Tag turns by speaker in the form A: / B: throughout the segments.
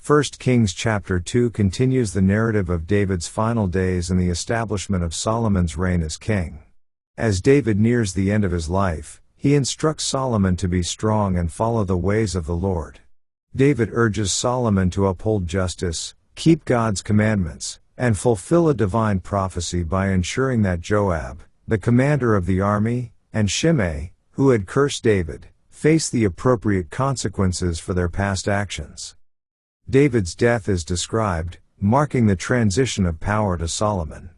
A: 1 Kings chapter 2 continues the narrative of David's final days and the establishment of Solomon's reign as king. As David nears the end of his life, he instructs Solomon to be strong and follow the ways of the Lord. David urges Solomon to uphold justice, keep God's commandments, and fulfill a divine prophecy by ensuring that Joab, the commander of the army, and Shimei, who had cursed David, face the appropriate consequences for their past actions. David's death is described, marking the transition of power to Solomon.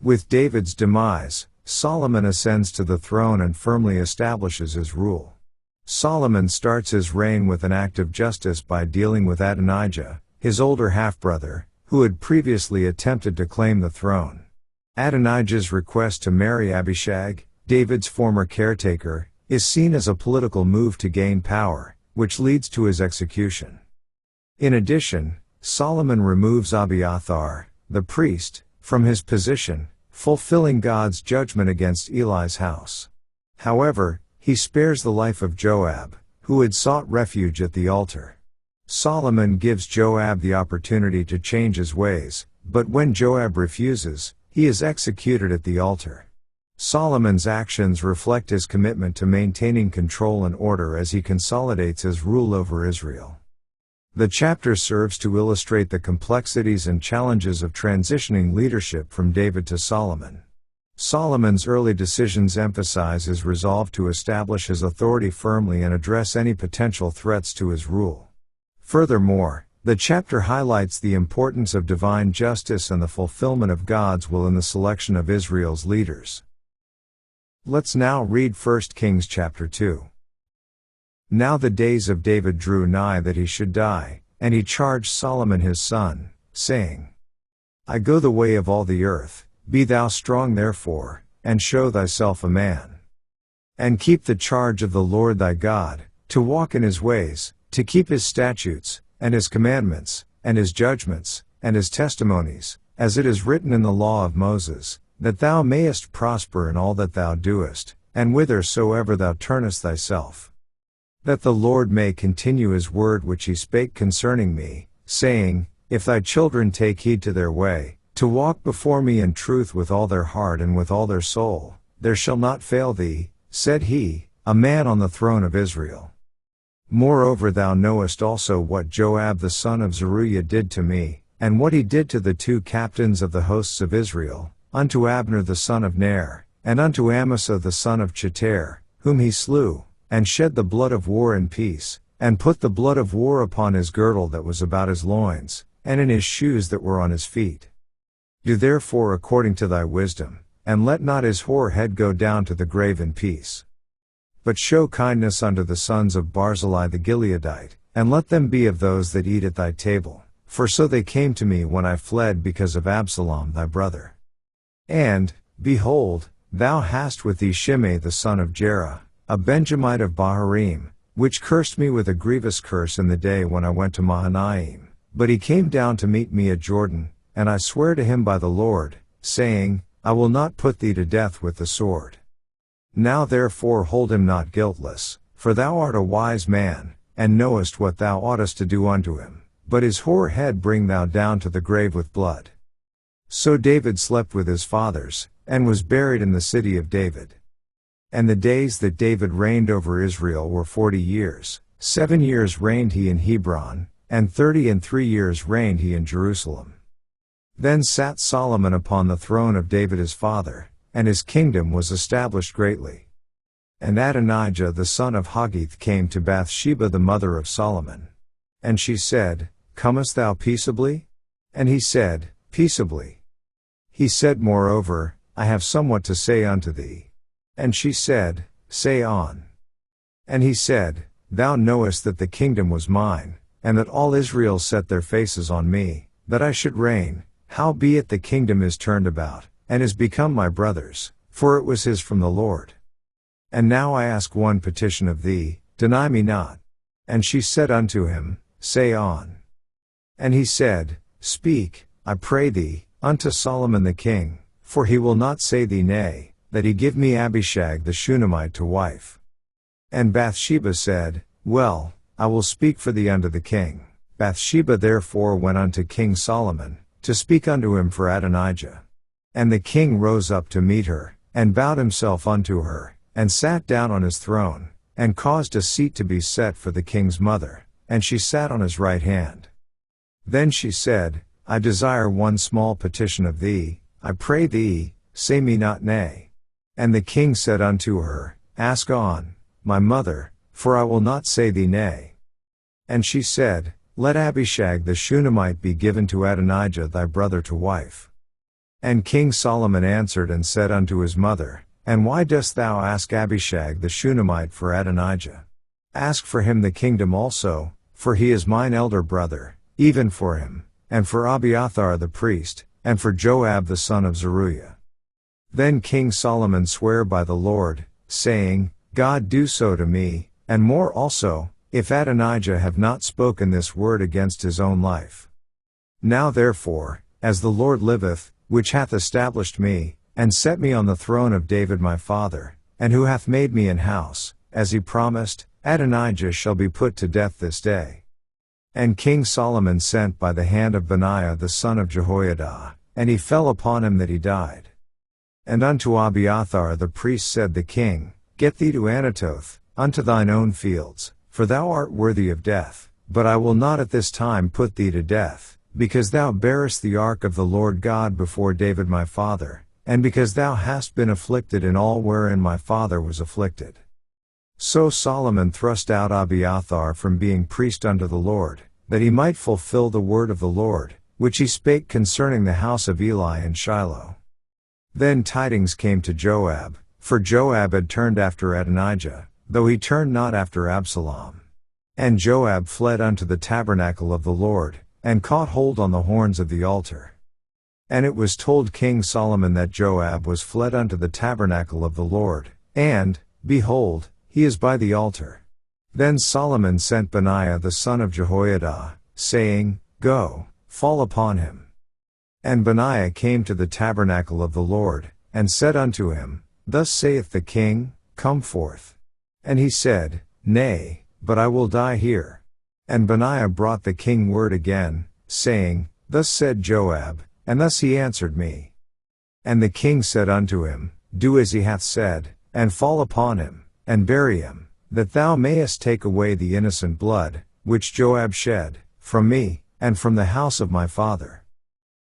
A: With David's demise, Solomon ascends to the throne and firmly establishes his rule. Solomon starts his reign with an act of justice by dealing with Adonijah, his older half-brother, who had previously attempted to claim the throne. Adonijah's request to marry Abishag, David's former caretaker, is seen as a political move to gain power, which leads to his execution. In addition, Solomon removes Abiathar, the priest, from his position, fulfilling God's judgment against Eli's house. However, he spares the life of Joab, who had sought refuge at the altar. Solomon gives Joab the opportunity to change his ways, but when Joab refuses, he is executed at the altar. Solomon's actions reflect his commitment to maintaining control and order as he consolidates his rule over Israel. The chapter serves to illustrate the complexities and challenges of transitioning leadership from David to Solomon. Solomon's early decisions emphasize his resolve to establish his authority firmly and address any potential threats to his rule. Furthermore, the chapter highlights the importance of divine justice and the fulfillment of God's will in the selection of Israel's leaders. Let's now read 1 Kings chapter 2. Now the days of David drew nigh that he should die, and he charged Solomon his son, saying, I go the way of all the earth, be thou strong therefore, and show thyself a man. And keep the charge of the Lord thy God, to walk in his ways, to keep his statutes, and his commandments, and his judgments, and his testimonies, as it is written in the law of Moses, that thou mayest prosper in all that thou doest, and whithersoever thou turnest thyself. That the Lord may continue his word which he spake concerning me, saying, If thy children take heed to their way, to walk before me in truth with all their heart and with all their soul, there shall not fail thee, said he, a man on the throne of Israel. Moreover thou knowest also what Joab the son of Zeruiah did to me, and what he did to the two captains of the hosts of Israel, unto Abner the son of Ner, and unto Amasa the son of Cheter, whom he slew, and shed the blood of war in peace, and put the blood of war upon his girdle that was about his loins, and in his shoes that were on his feet. Do therefore according to thy wisdom, and let not his hoar head go down to the grave in peace. But show kindness unto the sons of Barzillai the Gileadite, and let them be of those that eat at thy table, for so they came to me when I fled because of Absalom thy brother. And, behold, thou hast with thee Shimei the son of Jerah, a Benjamite of Baharim, which cursed me with a grievous curse in the day when I went to Mahanaim. But he came down to meet me at Jordan, and I swear to him by the Lord, saying, I will not put thee to death with the sword. Now therefore hold him not guiltless, for thou art a wise man, and knowest what thou oughtest to do unto him, but his hoar head bring thou down to the grave with blood. So David slept with his fathers, and was buried in the city of David. And the days that David reigned over Israel were 40 years, 7 years reigned he in Hebron, and 33 years reigned he in Jerusalem. Then sat Solomon upon the throne of David his father, and his kingdom was established greatly. And Adonijah the son of Haggith came to Bathsheba the mother of Solomon. And she said, Comest thou peaceably? And he said, Peaceably. He said moreover, I have somewhat to say unto thee. And she said, Say on. And he said, Thou knowest that the kingdom was mine, and that all Israel set their faces on me, that I should reign, howbeit the kingdom is turned about, and is become my brother's, for it was his from the Lord. And now I ask one petition of thee, deny me not. And she said unto him, Say on. And he said, Speak, I pray thee, unto Solomon the king, for he will not say thee nay, that he give me Abishag the Shunammite to wife. And Bathsheba said, Well, I will speak for thee unto the king. Bathsheba therefore went unto King Solomon, to speak unto him for Adonijah. And the king rose up to meet her, and bowed himself unto her, and sat down on his throne, and caused a seat to be set for the king's mother, and she sat on his right hand. Then she said, I desire one small petition of thee, I pray thee, say me not nay. And the king said unto her, Ask on, my mother, for I will not say thee nay. And she said, Let Abishag the Shunammite be given to Adonijah thy brother to wife. And King Solomon answered and said unto his mother, And why dost thou ask Abishag the Shunammite for Adonijah? Ask for him the kingdom also, for he is mine elder brother, even for him, and for Abiathar the priest, and for Joab the son of Zeruiah. Then King Solomon sware by the Lord, saying, God do so to me, and more also, if Adonijah have not spoken this word against his own life. Now therefore, as the Lord liveth, which hath established me, and set me on the throne of David my father, and who hath made me an house, as he promised, Adonijah shall be put to death this day. And King Solomon sent by the hand of Benaiah the son of Jehoiada, and he fell upon him that he died. And unto Abiathar the priest said the king, Get thee to Anathoth, unto thine own fields, for thou art worthy of death, but I will not at this time put thee to death, because thou bearest the ark of the Lord God before David my father, and because thou hast been afflicted in all wherein my father was afflicted. So Solomon thrust out Abiathar from being priest unto the Lord, that he might fulfill the word of the Lord, which he spake concerning the house of Eli in Shiloh. Then tidings came to Joab, for Joab had turned after Adonijah, though he turned not after Absalom. And Joab fled unto the tabernacle of the Lord, and caught hold on the horns of the altar. And it was told King Solomon that Joab was fled unto the tabernacle of the Lord, and, behold, he is by the altar. Then Solomon sent Benaiah the son of Jehoiada, saying, Go, fall upon him. And Benaiah came to the tabernacle of the Lord, and said unto him, Thus saith the king, Come forth. And he said, Nay, but I will die here. And Benaiah brought the king word again, saying, Thus said Joab, and thus he answered me. And the king said unto him, Do as he hath said, and fall upon him, and bury him, that thou mayest take away the innocent blood, which Joab shed, from me, and from the house of my father.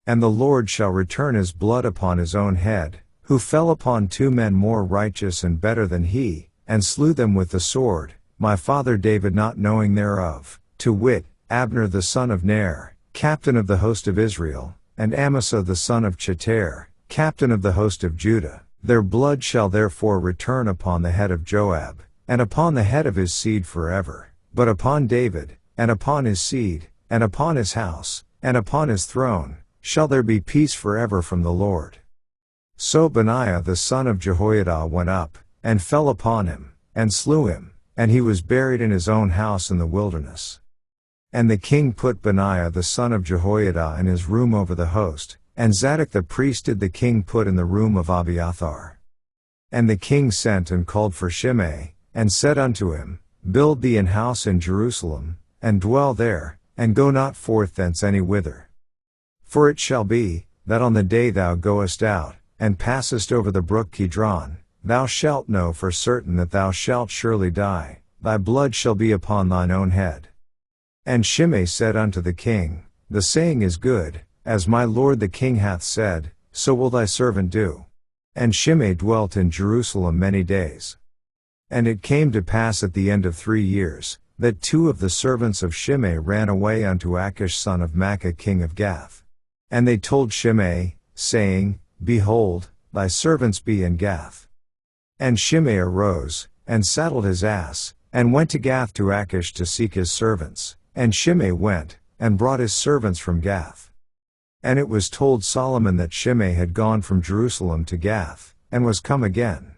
A: And the Lord shall return his blood upon his own head, who fell upon two men more righteous and better than he, and slew them with the sword, my father David not knowing thereof, to wit, Abner the son of Ner, captain of the host of Israel, and Amasa the son of Cheter, captain of the host of Judah. Their blood shall therefore return upon the head of Joab, and upon the head of his seed forever, but upon David, and upon his seed, and upon his house, and upon his throne, shall there be peace forever from the Lord. So Benaiah the son of Jehoiada went up, and fell upon him, and slew him, and he was buried in his own house in the wilderness. And the king put Benaiah the son of Jehoiada in his room over the host, and Zadok the priest did the king put in the room of Abiathar. And the king sent and called for Shimei, and said unto him, Build thee an house in Jerusalem, and dwell there, and go not forth thence any whither. For it shall be, that on the day thou goest out, and passest over the brook Kidron, thou shalt know for certain that thou shalt surely die, thy blood shall be upon thine own head. And Shimei said unto the king, The saying is good, as my lord the king hath said, so will thy servant do. And Shimei dwelt in Jerusalem many days. And it came to pass at the end of 3 years, that two of the servants of Shimei ran away unto Achish son of Maachah king of Gath. And they told Shimei, saying, Behold, thy servants be in Gath. And Shimei arose, and saddled his ass, and went to Gath to Achish to seek his servants. And Shimei went, and brought his servants from Gath. And it was told Solomon that Shimei had gone from Jerusalem to Gath, and was come again.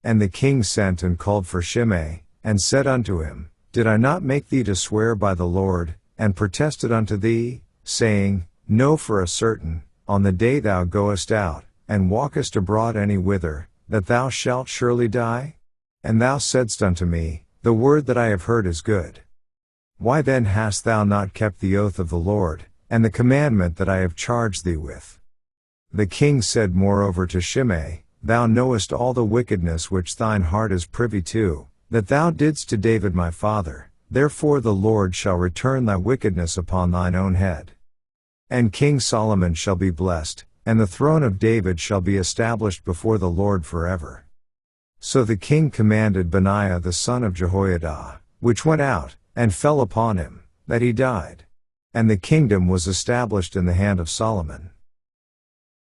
A: And the king sent and called for Shimei, and said unto him, Did I not make thee to swear by the Lord, and protested unto thee, saying, Know for a certain, on the day thou goest out, and walkest abroad any whither, that thou shalt surely die? And thou saidst unto me, The word that I have heard is good. Why then hast thou not kept the oath of the Lord, and the commandment that I have charged thee with? The king said moreover to Shimei, Thou knowest all the wickedness which thine heart is privy to, that thou didst to David my father, therefore the Lord shall return thy wickedness upon thine own head. And King Solomon shall be blessed, and the throne of David shall be established before the Lord forever. So the king commanded Benaiah the son of Jehoiada, which went out, and fell upon him, that he died. And the kingdom was established in the hand of Solomon.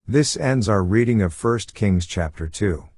A: This ends our reading of 1 Kings chapter 2.